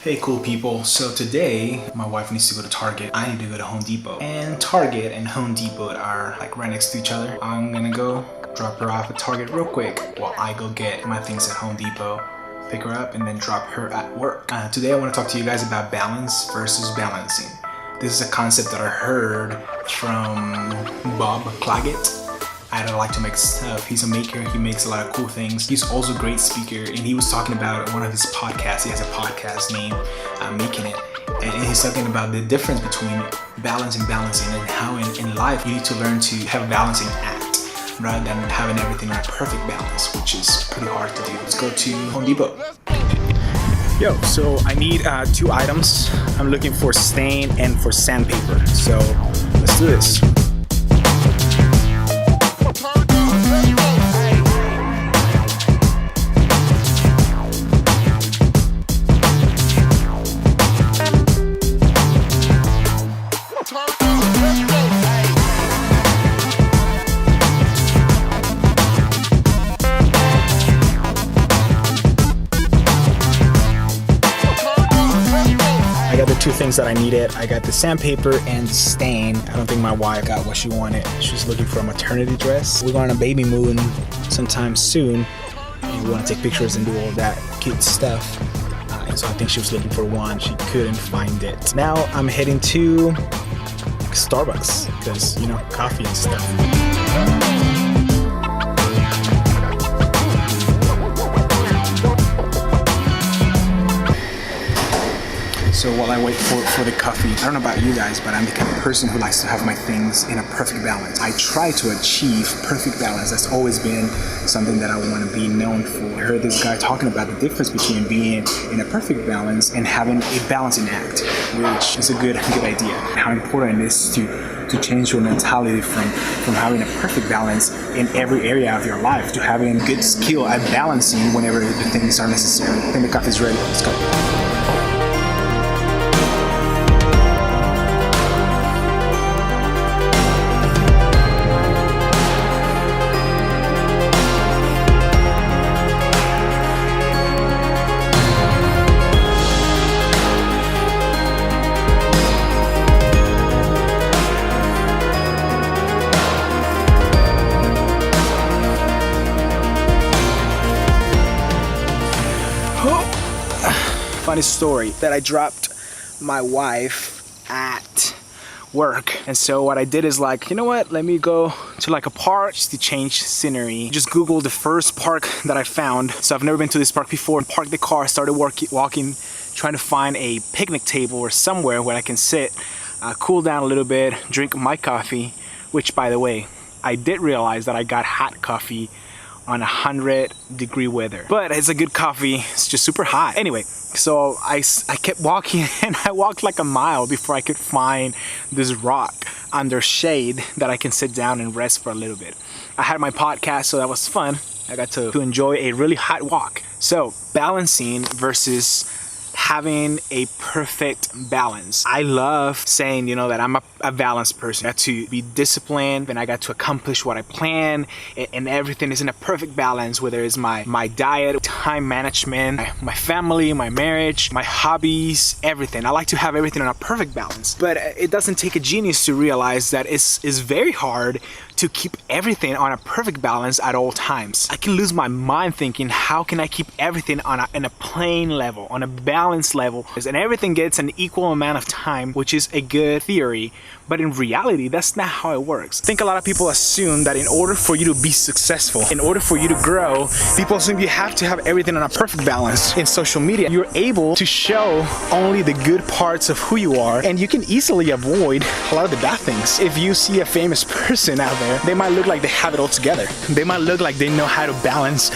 Hey cool people, so today my wife needs to go to Target, I need to go to Home Depot, and Target and Home Depot are like right next to each other. I'm gonna go drop her off at Target real quick while I go get my things at Home Depot, pick her up, and then drop her at work. Today I want to talk to you guys about balance versus balancing. This is a concept that I heard from Bob Clagett. I don't like to make stuff. He's a maker. He makes a lot of cool things. He's also a great speaker, and he was talking about one of his podcasts. He has a podcast named Making It, and he's talking about the difference between balance and balancing, and how in life you need to learn to have a balancing act rather than having everything in a perfect balance, which is pretty hard to do. Let's go to Home Depot. Yo, so I need 2 items. I'm looking for stain and for sandpaper. So let's do this. I got the 2 things that I needed. I got the sandpaper and the stain. I don't think my wife got what she wanted. She's looking for a maternity dress. We're going on a baby moon sometime soon, and we want to take pictures and do all that cute stuff. And so I think she was looking for one. She couldn't find it. Now I'm heading to Starbucks because, you know, coffee and stuff. So while I wait for the coffee, I don't know about you guys, but I'm the kind of person who likes to have my things in a perfect balance. I try to achieve perfect balance. That's always been something that I want to be known for. I heard this guy talking about the difference between being in a perfect balance and having a balancing act, which is a good idea. How important it is to change your mentality from having a perfect balance in every area of your life to having good skill at balancing whenever the things are necessary. I think the coffee's ready. Let's go. Funny story that I dropped my wife at work, and so what I did is like, you know what, let me go to like a park just to change scenery. Just Googled the first park that I found. So I've never been to this park before. Parked the car, started walking, trying to find a picnic table or somewhere where I can sit, cool down a little bit, drink my coffee, which by the way, I did realize that I got hot coffee on 100-degree weather, but it's a good coffee. It's just super hot. Anyway, so I kept walking, and I walked like a mile before I could find this rock under shade that I can sit down and rest for a little bit. I had my podcast, so that was fun. I got to enjoy a really hot walk. So balancing versus having a perfect balance. I love saying, you know, that I'm a balanced person. I got to be disciplined, and I got to accomplish what I plan, and everything is in a perfect balance, whether it's my diet, time management, my family, my marriage, my hobbies, everything. I like to have everything in a perfect balance. But it doesn't take a genius to realize that it's very hard to keep everything on a perfect balance at all times. I can lose my mind thinking, how can I keep everything in a plane level, on a balanced level, and everything gets an equal amount of time, which is a good theory, but in reality, that's not how it works. I think a lot of people assume that in order for you to be successful, in order for you to grow, people assume you have to have everything on a perfect balance. In social media, you're able to show only the good parts of who you are, and you can easily avoid a lot of the bad things. If you see a famous person out there, they might look like they have it all together. They might look like they know how to balance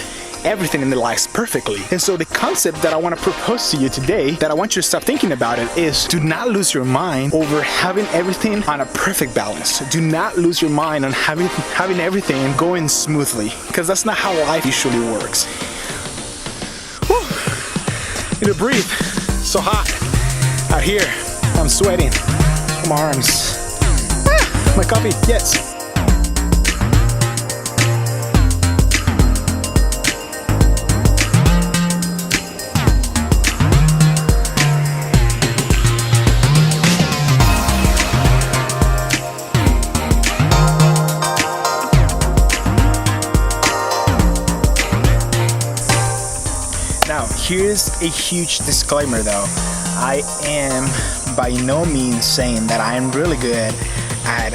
everything in their lives perfectly. And so the concept that I want to propose to you today, that I want you to start thinking about it, is do not lose your mind over having everything on a perfect balance. Do not lose your mind on having everything going smoothly, because that's not how life usually works. Whew. Need to breathe. So hot out here. I'm sweating. My arms. My coffee, yes. Here's a huge disclaimer though. I am by no means saying that I am really good at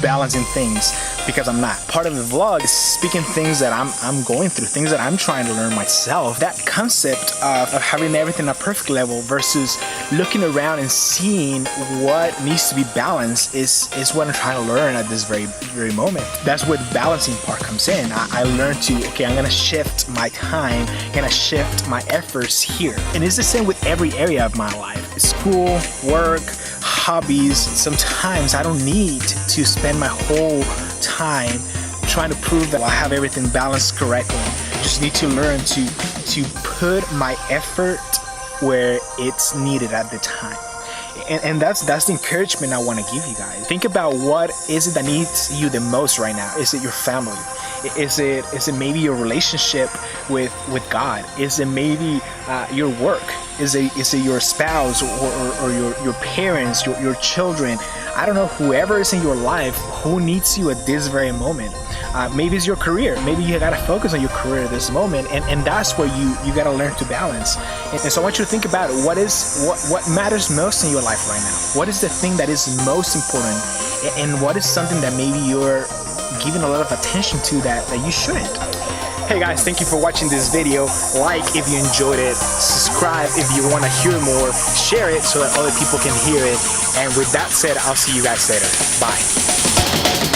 balancing things, because I'm not. Part of the vlog is speaking things that I'm going through, things that I'm trying to learn myself. That concept of having everything at perfect level versus looking around and seeing what needs to be balanced is what I'm trying to learn at this very moment. That's where the balancing part comes in. I learned to, okay, I'm gonna shift my time, I'm gonna shift my efforts here. And it's the same with every area of my life. School, work, hobbies. Sometimes I don't need to spend my whole time trying to prove that I have everything balanced correctly. Just need to learn to put my effort where it's needed at the time. And that's the encouragement I want to give you guys. Think about what is it that needs you the most right now. Is it your family? Is it maybe your relationship with God? Is it maybe your work? Is it your spouse or your parents, your children? I don't know, whoever is in your life, who needs you at this very moment. Maybe it's your career. Maybe you gotta focus on your career at this moment, and that's where you gotta learn to balance. And so I want you to think about what matters most in your life right now. What is the thing that is most important, and what is something that maybe you're giving a lot of attention to that you shouldn't. Hey guys, thank you for watching this video. Like if you enjoyed it, subscribe if you want to hear more, share it so that other people can hear it. And with that said, I'll see you guys later. Bye.